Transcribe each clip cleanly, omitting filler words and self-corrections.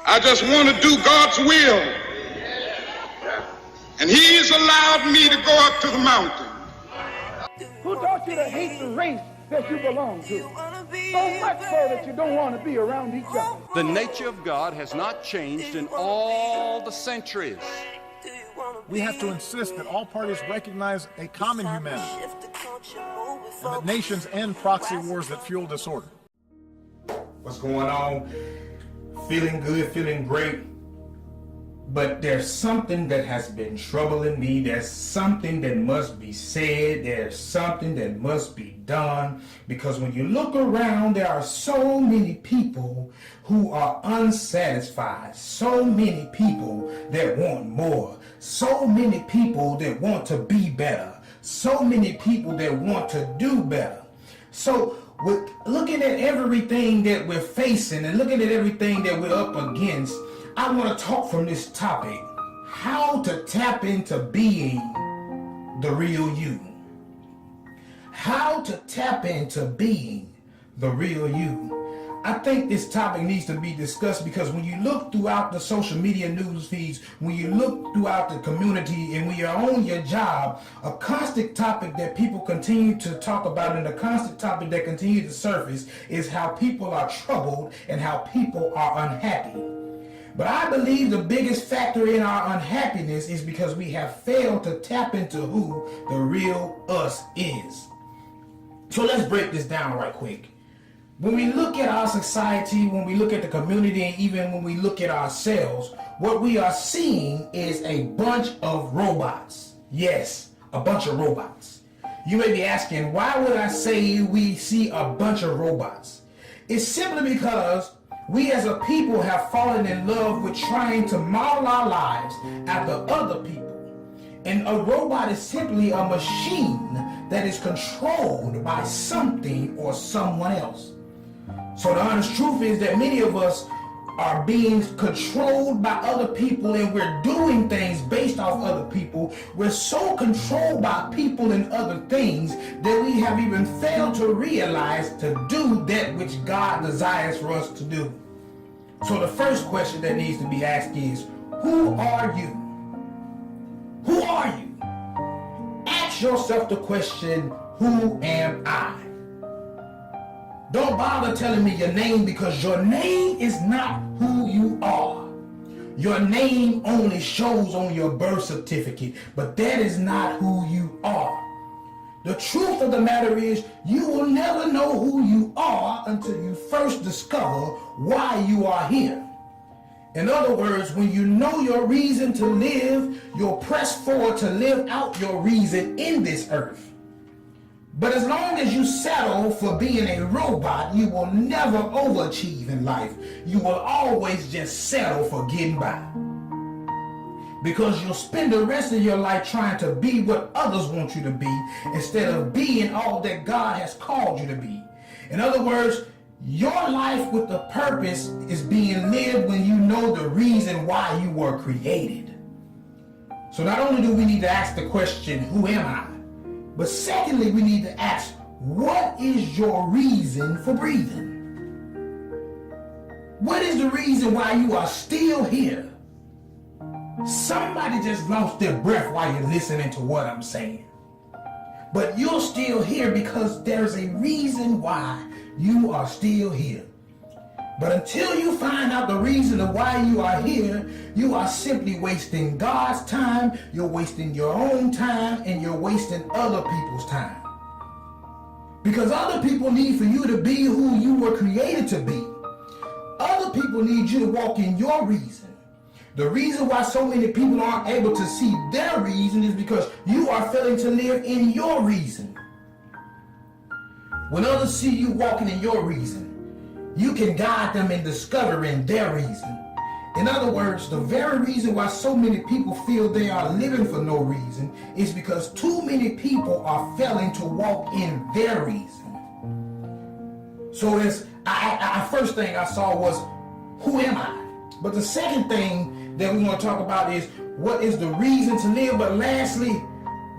I just want to do God's will. And He's allowed me to go up to the mountain. Who taught you to hate the race that you belong to? So much so that you don't want to be around each other. The nature of God has not changed in all the centuries. We have to insist that all parties recognize a common humanity and that nations end proxy wars that fuel disorder. What's going on? Feeling good, feeling great. But there's something that has been troubling me. There's something that must be said. There's something that must be done. Because when you look around, there are so many people who are unsatisfied. So many people that want more. So many people that want to be better. So many people that want to do better. So with looking at everything that we're facing and looking at everything that we're up against, I want to talk from this topic, how to tap into being the real you. How to tap into being the real you. I think this topic needs to be discussed because when you look throughout the social media news feeds, when you look throughout the community and when you're on your job, a constant topic that people continue to talk about and a constant topic that continues to surface is how people are troubled and how people are unhappy. But I believe the biggest factor in our unhappiness is because we have failed to tap into who the real us is. So let's break this down right quick. When we look at our society, when we look at the community, and even when we look at ourselves, what we are seeing is a bunch of robots. Yes, a bunch of robots. You may be asking, why would I say we see a bunch of robots? It's simply because we as a people have fallen in love with trying to model our lives after other people. And a robot is simply a machine that is controlled by something or someone else. So the honest truth is that many of us are being controlled by other people and we're doing things based off other people. We're so controlled by people and other things that we have even failed to realize to do that which God desires for us to do. So the first question that needs to be asked is, who are you? Who are you? Ask yourself the question, who am I? Don't bother telling me your name because your name is not who you are. Your name only shows on your birth certificate, but that is not who you are. The truth of the matter is you will never know who you are until you first discover why you are here. In other words, when you know your reason to live, you'll press forward to live out your reason in this earth. But as long as you settle for being a robot, you will never overachieve in life. You will always just settle for getting by. Because you'll spend the rest of your life trying to be what others want you to be instead of being all that God has called you to be. In other words, your life with the purpose is being lived when you know the reason why you were created. So not only do we need to ask the question, who am I? But secondly, we need to ask, what is your reason for breathing? What is the reason why you are still here? Somebody just lost their breath while you're listening to what I'm saying. But you're still here because there's a reason why you are still here. But until you find out the reason of why you are here, you are simply wasting God's time, you're wasting your own time, and you're wasting other people's time. Because other people need for you to be who you were created to be. Other people need you to walk in your reason. The reason why so many people aren't able to see their reason is because you are failing to live in your reason. When others see you walking in your reason, you can guide them in discovering their reason. In other words, the very reason why so many people feel they are living for no reason is because too many people are failing to walk in their reason. So first thing I saw was, who am I? But the second thing that we want to talk about is, what is the reason to live? But lastly,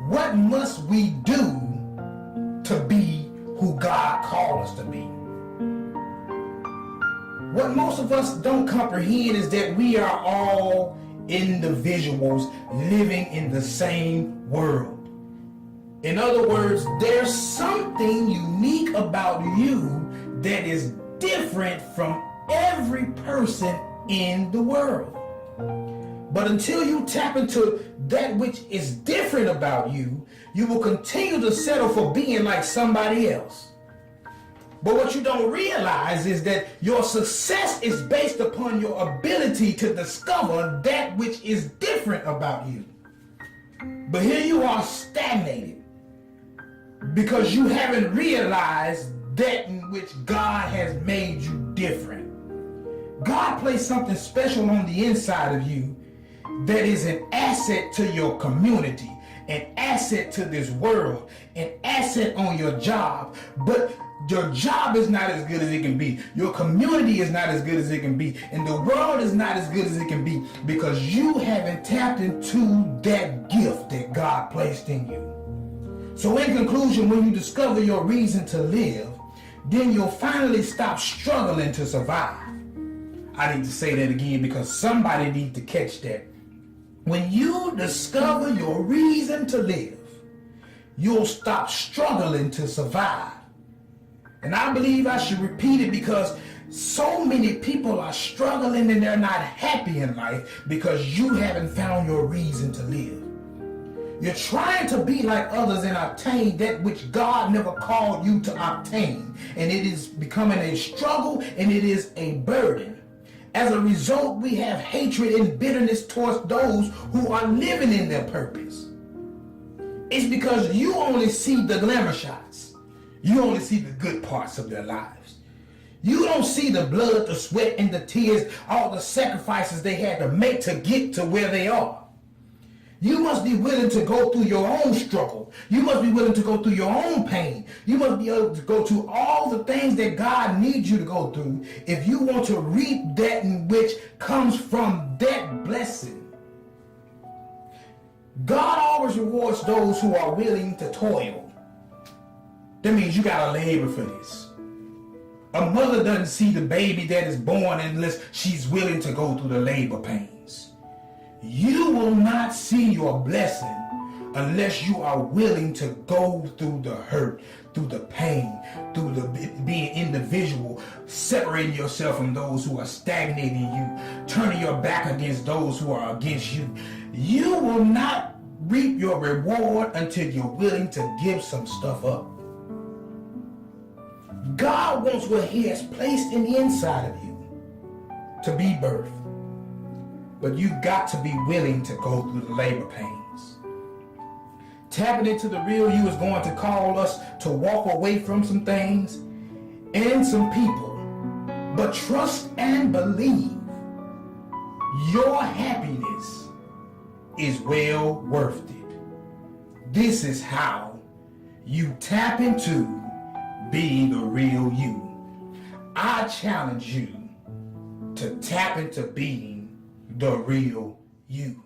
what must we do to be who God called us to be? What most of us don't comprehend is that we are all individuals living in the same world. In other words, there's something unique about you that is different from every person in the world. But until you tap into that which is different about you, you will continue to settle for being like somebody else. But what you don't realize is that your success is based upon your ability to discover that which is different about you. But here you are stagnated because you haven't realized that in which God has made you different. God placed something special on the inside of you that is an asset to your community, an asset to this world, an asset on your job. But your job is not as good as it can be. Your community is not as good as it can be. And the world is not as good as it can be because you haven't tapped into that gift that God placed in you. So in conclusion, when you discover your reason to live, then you'll finally stop struggling to survive. I need to say that again because somebody needs to catch that. When you discover your reason to live, you'll stop struggling to survive. And I believe I should repeat it because so many people are struggling and they're not happy in life because you haven't found your reason to live. You're trying to be like others and obtain that which God never called you to obtain. And it is becoming a struggle and it is a burden. As a result, we have hatred and bitterness towards those who are living in their purpose. It's because you only see the glamour shots. You only see the good parts of their lives. You don't see the blood, the sweat, and the tears, all the sacrifices they had to make to get to where they are. You must be willing to go through your own struggle. You must be willing to go through your own pain. You must be able to go through all the things that God needs you to go through if you want to reap that in which comes from that blessing. God always rewards those who are willing to toil. That means you gotta labor for this. A mother doesn't see the baby that is born unless she's willing to go through the labor pains. You will not see your blessing unless you are willing to go through the hurt, through the pain, through the being individual, separating yourself from those who are stagnating you, turning your back against those who are against you. You will not reap your reward until you're willing to give some stuff up. God wants what He has placed in the inside of you to be birthed. But you've got to be willing to go through the labor pains. Tapping into the real you is going to call us to walk away from some things and some people. But trust and believe your happiness is well worth it. This is how you tap into being the real you. I challenge you to tap into being the real you.